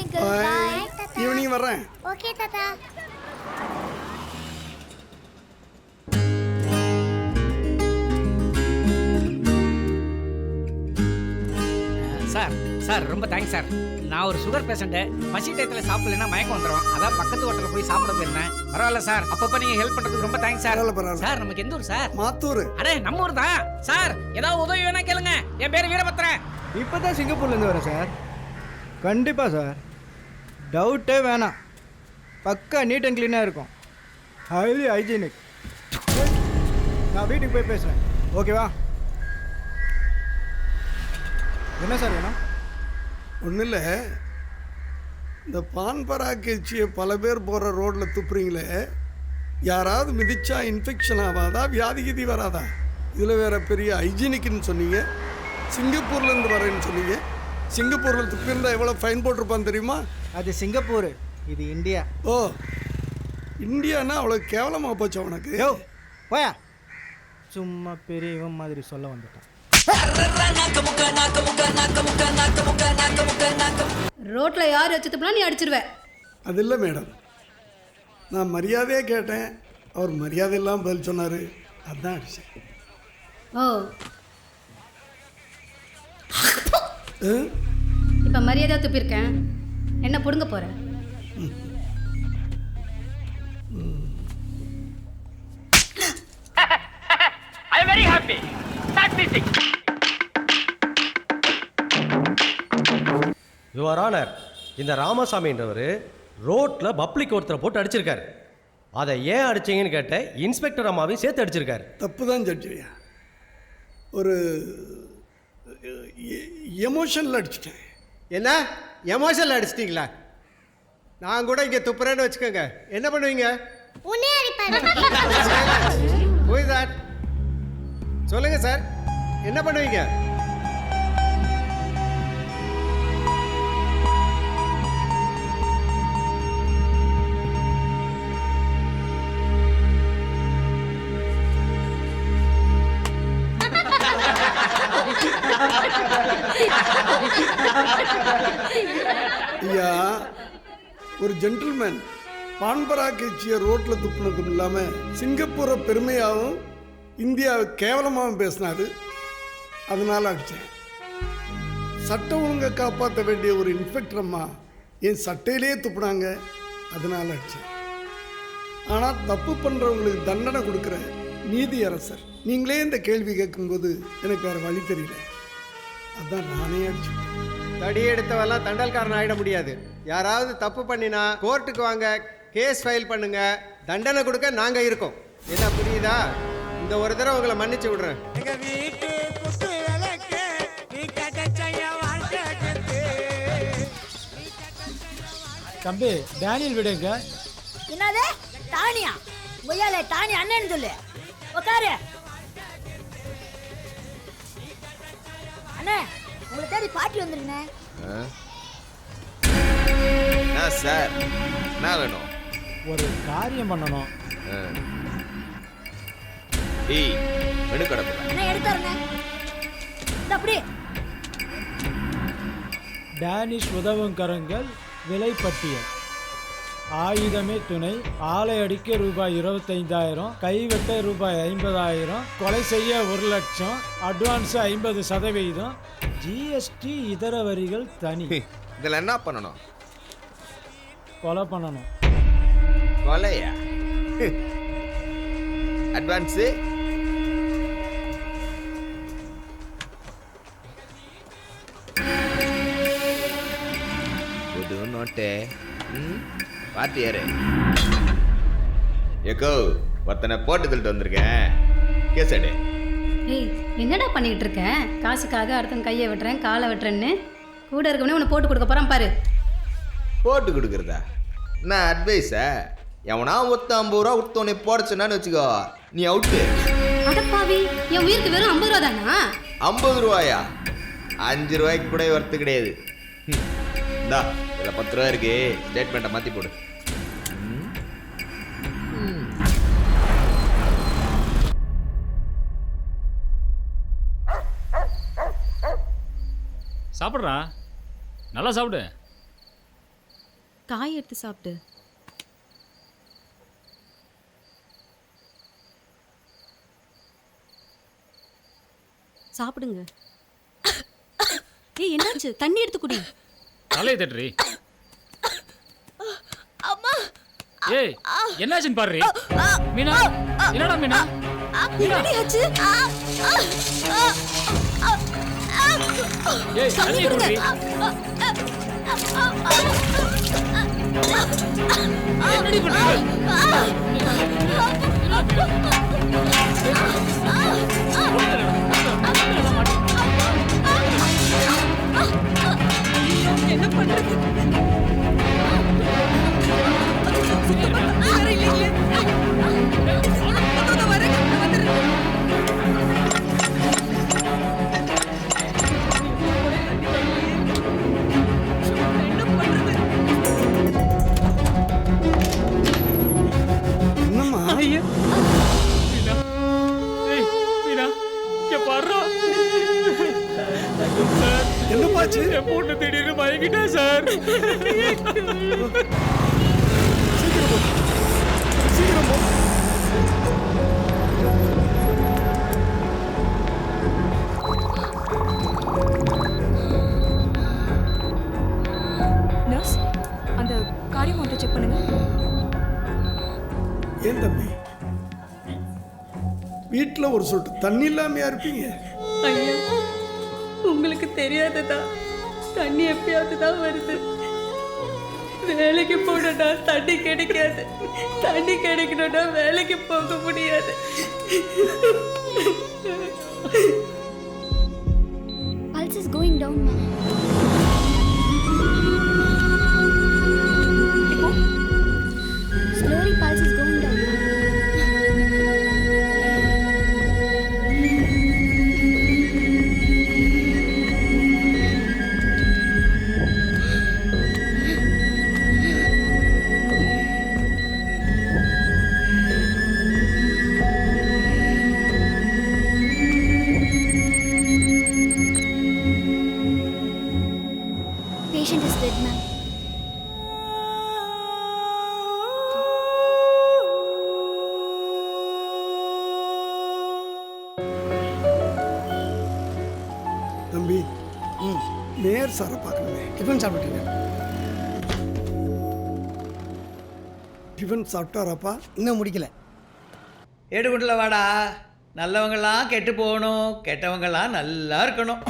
Uncle bye. Evening வர்றேன். Okay தாத்தா. Sir sir ரொம்ப தேங்க்ஸ் சார். நான் ஒரு சுகர் பேஷண்ட்டு. பசி டயத்தில் சாப்பிடலன்னா மயக்கம் வந்துடும். அதான் பக்கத்து ஹோட்டலில் போய் சாப்பிட போயிருந்தேன். பரவாயில்ல சார், அப்பப்போ நீங்கள் ஹெல்ப் பண்ணுறதுக்கு ரொம்ப தேங்க்ஸ் சார். பரவாயில்ல. சார் நமக்கு எந்த ஊர் சார்? மாத்தூர். அடே நம்ம ஊர் தான் சார். ஏதாவது உதவி வேணா கேளுங்க. என் பேர் வீரபத்ரன். இப்போ தான் சிங்கப்பூர்லேருந்து வரேன் சார். கண்டிப்பாக சார், டவுட்டே வேணாம். பக்கா நீட் அண்ட் க்ளீனாக இருக்கும், ஹைலி ஹைஜீனிக். நான் வீட்டுக்கு போய் பேசுகிறேன், ஓகேவா? என்ன சார் வேணும்? ஒன்றும் இல்லை, இந்த பான் பராக்கச்சியை பல பேர் போகிற ரோட்டில் துப்புறீங்களே, யாராவது மிதிச்சா இன்ஃபெக்ஷன் ஆகாதா, வியாதி கீதி வராதா? இதில் வேற பெரிய ஹைஜீனிக்னு சொன்னீங்க, சிங்கப்பூர்லேருந்து வரேன்னு சொன்னீங்க. சிங்கப்பூரில் துப்பியிருந்தா எவ்வளோ ஃபைன் போட்டிருப்பான்னு தெரியுமா? அது சிங்கப்பூர், இது இந்தியா. ஓ, இந்தியானா அவ்வளோ கேவலமாக போச்சு உனக்கு. யோ போயா, சும்மா பெரியவன் மாதிரி சொல்ல வந்துட்டான். ரோட்ல யார் வச்சு துப்புனா நீ அடிச்சிருவ. அது இல்லை மேடம், நான் மரியாதையாக கேட்டேன், அவர் மரியாதை இல்லாமல் பதில் சொன்னார், அதுதான் அடிச்சேன். ஓ, இப்ப மரியாதையா துப்பிருக்கேன், என்ன புடுங்க போற? I am very happy. Start music. Your honour, இந்த ராமசாமின்றவர் ரோட்டில் பப்ளிக் ஒருத்தரை போட்டு அடிச்சிருக்காரு. அதை ஏன் அடிச்சிங்கன்னு கேட்ட இன்ஸ்பெக்டர் அம்மாவையும் சேர்த்து அடிச்சிருக்காரு. தப்பு தான் ஜட்ஜியா, ஒரு எமோஷனில் அடிச்சிட்டேன். என்ன எமோஷனில் அடிச்சிட்டிங்களா? நான் கூட இங்கே துப்புறேன்னு வச்சுக்கோங்க, என்ன பண்ணுவீங்க? உன்னே அடிப்பாரு. போய் சார் சொல்லுங்க சார், என்ன பண்ணுவீங்க? ஐயா, ஒரு ஜென்டில்மேன் பான்பராக்கச்சியை ரோட்டில் துப்புனதும் இல்லாமல் சிங்கப்பூரை பெருமையாகவும் இந்தியாவை கேவலமாகவும் பேசினாரு, அதனால் அடித்தேன். சட்டம் ஒழுங்கை காப்பாற்ற வேண்டிய ஒரு இன்ஸ்பெக்டர் அம்மா என் சட்டையிலேயே துப்புனாங்க, அதனால் அடித்தேன். ஆனால் தப்பு பண்ணுறவங்களுக்கு தண்டனை கொடுக்குற நீதி அரசர் நீங்களே இந்த கேள்வி கேட்கும்போது எனக்கு வேறு வழி தெரியல, அதான் நானே அடிச்சுட்டேன். தடி எடுத்தவெல்லாம் தண்டல்காரன் ஆகிட முடியாது. யாராவது தப்பு பண்ணினா கோர்ட்டுக்கு வாங்க, கேஸ் ஃபைல் பண்ணுங்க, தண்டனை கொடுக்க நாங்கள் இருக்கோம். என்ன புரியுதா? இந்த ஒரு தடவை உங்களை மன்னிச்சு விடுறேன். தம்பி டேனியல் விடுங்க. என்னது டானியா? முயலே டானி அண்ணன் சொல்லு. உட்காரு அண்ணே, உங்களை தேடி பாட்டி வந்துருங்க. சார் என்ன வேணும்? ஒரு காரியம் பண்ணணும். மெனு கடை என்ன எடுத்தாருங்க? அப்படி டேனிஷ் உதவுங்கரங்கள் விலைப்பட்டியல். ஆயுதமே துணை, ஆலை அடிக்க ரூபாய் 25,000, கைவெட்ட ரூபாய் 50,000, கொலை செய்ய 1,00,000, அட்வான்ஸ் 50%, ஜிஎஸ்டி இதர வரிகள் தனி. இதில் என்ன பண்ணணும்? கொலை பண்ணணும். கொலையா? அட்வான்ஸு புது நோட்டு. பார்த்து யாரு? ஏக்கோ ஒருத்தனை போட்டு தள்ளிட்டு வந்திருக்கேன், கேஸ் எடு. ஏய், என்னடா பண்ணிக்கிட்டு இருக்க? காசுக்காக அடுத்தவங்க கையை வெட்டுறேன், காலை வெட்டுறேன்னு கூட இருக்கவனே உன்னை போட்டு கொடுக்க போகிறான் பாரு. போட்டு கொடுக்குறதா? நான் அட்வைஸா? எவனா ஒருத்த 50 ரூபா உடுத்தவனை போட சொன்னான்னு வச்சுக்கோ, நீ அவுட்டு. அடப்பாவி, என் உயிருக்கு வெறும் 50 ரூபா தானா? 50 ரூபாயா? 5 ரூபாய்க்கு கூட ஒர்த்து கிடையாது. இந்தா இதில் 10 ரூபா இருக்கு, ஸ்டேட்மெண்ட்டை மாற்றி போடு. சாப்பிட்றா, நல்லா சாப்பிடு. காய் எடுத்து சாப்பிட்டு. சாப்பிடுங்க. ஏய் என்னாச்சு? தண்ணி எடுத்து குடி. தலையை தட்டுறி. அம்மா ஏய் என்னாச்சுன்னு பாரு. மீனா என்னடா மீனா? என்னடி ஆச்சு? ஏய் தண்ணி குடி. என்னடி பண்ற? என்ன பண்றது? என்னம்மா மீனா ஏய் மீனா இங்க பாருடா. சார் என்னப்பாச்சு? என் பொண்ணு திடீர்னு மயங்கிட்டா சார். சீக்கிரம் போ. நர்ஸ், அந்த கார்டியோ மானிட்டர் செக் பண்ணுங்க. ஏன் தம்பி வீட்டில் ஒரு சொட்டு தண்ணி இல்லாமையா இருப்பீங்க? ஐயா, உங்களுக்கு தெரியாததா? தண்ணி எப்பயாவது தான் வருது. வேலைக்கு போனோம்னா தண்ணி கிடைக்காது. தண்ணி கிடைக்கணும்னா வேலைக்கு போக முடியாது. Pulse is going down, ma. Slowly pulse is going down, ma. Patient is dead, ma'am. தம்பி நேர் சாரை பார்க்கணுமே. டிஃபன் சாப்பிட்டீங்க? டிஃபன் சாப்பிட்டாராப்பா? இன்னும் முடிக்கல. ஏடுகுண்டில் வாடா. நல்லவங்களாம் கெட்டு போகணும், கெட்டவங்களாம் நல்லா இருக்கணும்.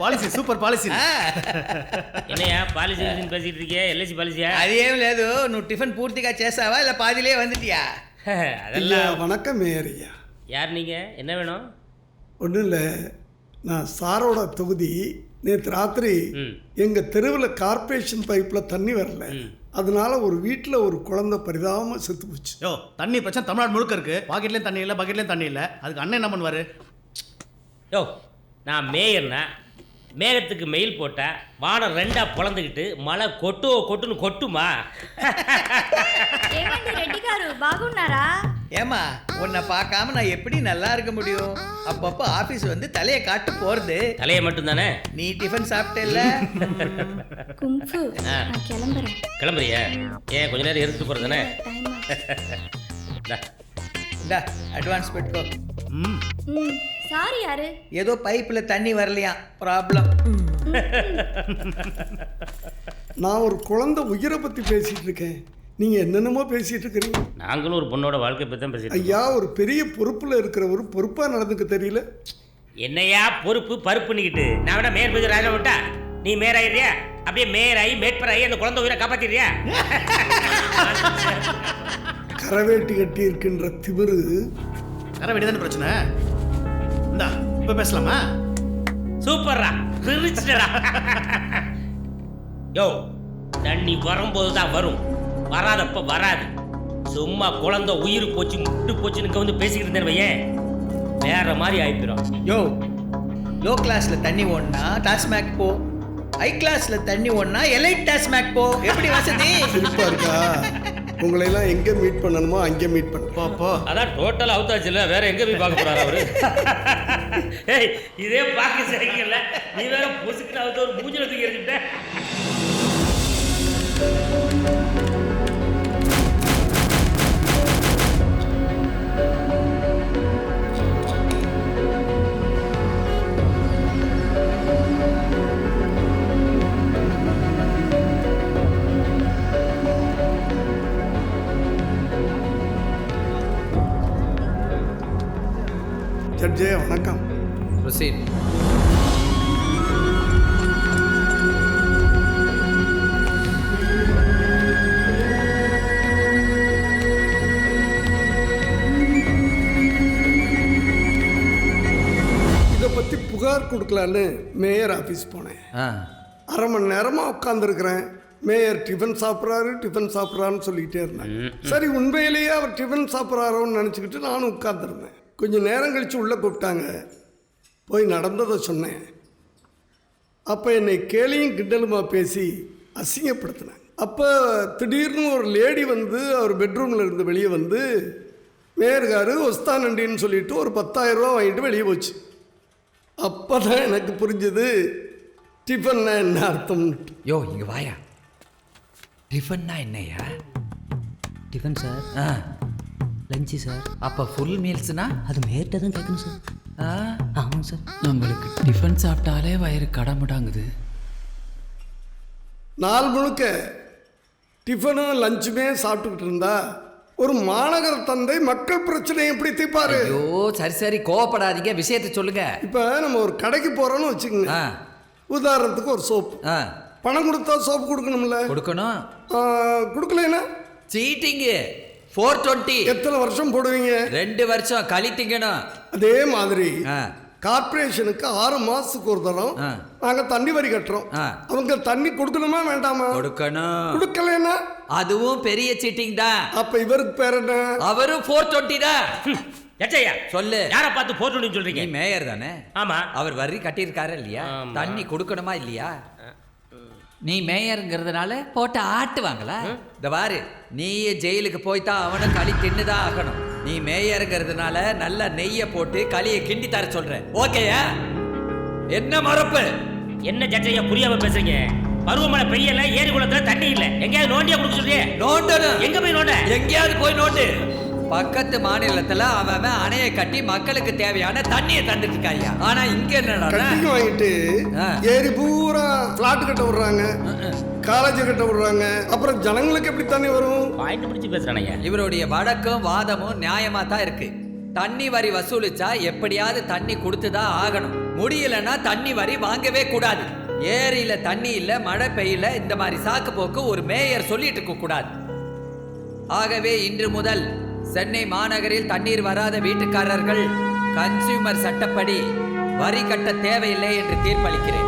Policy super policy. என்னையா பாலிசி பேசிட்டு இருக்கியா? எல்ஐசி பாலிசியா? అదేం లేదు. నువ్వు టిఫిన్ పూర్తిగా చేసావా இல்லை பாதியிலே வந்துட்டியா? ஐயா வணக்கம் மேயர் ஐயா. யார் நீங்க? என்ன வேணும்? ஒன்றும் இல்லை, நான் சாரோட தொகுதி. நேற்று ராத்திரி எங்கள் தெருவில் கார்பரேஷன் பைப்பில் தண்ணி வரல. அதனால ஒரு வீட்டில் ஒரு குழந்தை பரிதாபமாக செத்து போச்சு. யோ, தண்ணி பிரச்சனை தமிழ்நாடு முழுக்க இருக்கு. பாக்கெட்லேயும் தண்ணி இல்லை, பக்கெட்லேயும் தண்ணி இல்லை. அதுக்கு அண்ணன் என்ன பண்ணுவார்? யோ, நான் மேயர்னா மேகத்துக்கு மெயில் போட்டா வானம் ரெண்டா பொழந்துக்கிட்டு மழை கொட்டுன்னு கொட்டுமா? ఏమండి రెడ్డి గారు బాగున్నారా? ஏமா உன்னை பார்க்காம நான் எப்படி நல்லா இருக்க முடியும்? அப்பப்போ ஆஃபீஸ் வந்து தலையை காட்டு போகிறது. தலையை மட்டும்தானே? நீ டிஃபன் சாப்பிட்டேல்ல? குங்ஃபு, நான் கிளம்புறேன். கிளம்புறியா? ஏன் கொஞ்ச நேரம் எடுத்து போகிறது தானே? இந்தா அட்வான்ஸ் பெட்டுக்கோ. சாரி யாரு? ஏதோ பைப்பில் தண்ணி வரலையா, ப்ராப்ளம். நான் ஒரு குழந்தை உயிரை பற்றி பேசிகிட்டு இருக்கேன். நீங்கள் என்னென்னமோ பேசிகிட்டு இருக்கிறீங்க. நாங்களும் ஒரு பொண்ணோட வாழ்க்கை பற்றி தான் பேசிட்டு ஐயா, ஒரு பெரிய பொறுப்பில் இருக்கிறவர் பொறுப்பாக நடந்துக்க தெரியல. என்னையா பொறுப்பு பருப்புன்னுக்கிட்டு நான் வேணா மேயர் பேஜ் ராஜா விட்டா நீ மேயர் ஆயிடுறியா? அப்படியே மேயர் ஆகி மேட்பர் ஆகி அந்த குழந்தை உயிரை காப்பாத்திடுறியா? கரவேட்டி கட்டி இருக்கின்ற திமிரு. கரை வெடி தானே பிரச்சனை. இந்தா இப்போ பேசலாமா? சூப்பர்ரா, பிரிச்சுடா. யோ, தண்ணி வரும்போது தான் வரும், வராதப்ப வராது. சும்மா குழந்தை உயிர் போச்சு முட்டு போச்சுன்னு வந்து பேசிக்கிட்டு இருந்தேன் வையேன், வேற மாதிரி ஆயிப்பிடும். யோ, லோ கிளாஸில் தண்ணி ஓடனா டாஸ்மேக் போ, ஹை கிளாஸில் தண்ணி ஓடனா எலைட் டாஸ்மேக் போ. எப்படி வசதி? சிரிப்பா இருக்கா? உங்களையெல்லாம் எங்கே மீட் பண்ணணுமோ அங்கே மீட் பண்ண போ. அதான் டோட்டல் அவுத்தாச்சு இல்லை, வேற எங்கே போய் பார்க்க போறாரு அவரு? ஏய், இதே பார்க்க சரிங்கல்ல, நீ வேற பொசுக்கிட்டு அவுத்த ஒரு மூஞ்சில தூக்கி எறிஞ்சுட்ட. விஜய் வணக்கம். ப்ரொசீட். இதை பற்றி புகார் கொடுக்கலான்னு மேயர் ஆஃபீஸ் போனேன். அரை மணி நேரமாக உட்காந்துருக்கிறேன். மேயர் டிஃபன் சாப்பிட்றாருன்னு சொல்லிக்கிட்டே இருந்தேன். சரி, உண்மையிலேயே அவர் டிஃபன் சாப்பிட்றாரோன்னு நினச்சிக்கிட்டு நானும் உட்காந்துருந்தேன். கொஞ்சம் நேரம் கழித்து உள்ளே கூப்பிட்டாங்க. போய் நடந்ததை சொன்னேன். அப்போ என்னை கேலியும் கிண்டலுமா பேசி அசிங்கப்படுத்தினேன். அப்போ திடீர்னு ஒரு லேடி வந்து அவர் பெட்ரூமில் இருந்து வெளியே வந்து மேயர்காரு ஒஸ்தானண்டின்னு சொல்லிட்டு ஒரு 10,000 ரூபா வாங்கிட்டு வெளியே போச்சு. அப்போ தான் எனக்கு புரிஞ்சது டிஃபன்னா என்ன அர்த்தம்னு. யோ இங்கே வாயா. டிஃபன்னா என்னையா? Tiffin sir. Lunch sir. அப்போ ஃபுல் மீல்ஸ்னா அது மேட்ட தான் கேட்கணும் சார். ஆமாம் சார். நம்மளுக்கு டிஃபன் சாப்பிட்டாலே வயிறு கடமுடாங்குது. நாள் முழுக்க டிஃபனும் லஞ்சுமே சாப்பிட்டுக்கிட்டு இருந்தா ஒரு மாநகர தந்தை மக்கள் பிரச்சனையை எப்படி தீர்ப்பாரு? ஐயோ சரி கோவப்படாதீங்க, விஷயத்தை சொல்லுங்க. இப்போ நம்ம ஒரு கடைக்கு போகிறோன்னு வச்சுக்கோங்க. உதாரணத்துக்கு ஒரு சோப்பு. பணம் கொடுத்தா சோப்பு கொடுக்கணும்ல? கொடுக்கணும். கொடுக்கலன்னா சீட்டிங்கு 420. எத்தனை வருஷம் போடுவீங்க? 2 வருஷம் கழித்தீங்கணும். அதே மாதிரி கார்பரேஷனுக்கு 6 மாசத்துக்கு ஒரு தரம் நாங்கள் தண்ணி வரி கட்டுறோம். அவங்க தண்ணி கொடுக்கணுமா வேண்டாமா? கொடுக்கணும். கொடுக்கலன்னா அதுவும் பெரிய சீட்டிங் தான். அப்ப இவருக்கு பேர் என்ன? அவரும் 420 தான். எச்சையா சொல்லு. யாரை பார்த்து 420 சொல்றீங்க? நீ மேயர் தானே? ஆமா. அவர் வரி கட்டியிருக்காரு இல்லையா? தண்ணி கொடுக்கணுமா இல்லையா? நீ மேயருங்கிறதுனால போட்டு ஆட்டுவாங்களா? இந்த பாரு, நீயே ஜெயிலுக்கு போய்தான் அவனும் களி தின்னுதான் ஆகணும். நீ மேயருங்கிறதுனால நல்ல நெய்யை போட்டு களியை கிண்டி தர சொல்ற. ஓகேயா? என்ன மறப்பு? என்ன ஜட்ஜையா புரியாம பேசுறீங்க? பருவமழை பெய்யல, ஏரி குளத்துல தண்ணி இல்ல, எங்கேயாவது நோண்டியா கொடுக்க சொல்றியே? நோண்டணும். எங்க போய் நோண்ட? எங்கேயாவது போய் நோண்டு. பக்கத்து மாநிலத்துல அவன் அணையை கட்டி மக்களுக்கு தேவையான தண்ணியை தந்துட்டு இருக்காயா. ஆனா இங்க என்னடா கட்டி வாங்கிட்டு ஏரி பூரா பிளாட் கட்ட விடுறாங்க, காலேஜ் கட்ட விடுறாங்க. அப்புறம் ஜனங்களுக்கு எப்படி தண்ணி வரும்? பாயிண்ட் பிடிச்சு பேசுறானயா? இவருடைய வழக்கும் வாதமும் நியாயமா தான் இருக்கு. தண்ணி வரி வசூலிச்சா எப்படியாவது தண்ணி கொடுத்துதான் ஆகணும். முடியலன்னா தண்ணி வரி வாங்கவே கூடாது. ஏரியில தண்ணி இல்ல, மழை பெய்யல, இந்த மாதிரி சாக்கு போக்கு ஒரு மேயர் சொல்லிட்டு இருக்க கூடாது. ஆகவே இன்று முதல் சென்னை மாநகரில் தண்ணீர் வராத வீட்டுக்காரர்கள் கன்சியூமர் சட்டப்படி வரி கட்ட தேவையில்லை என்று தீர்ப்பளிக்கிறேன்.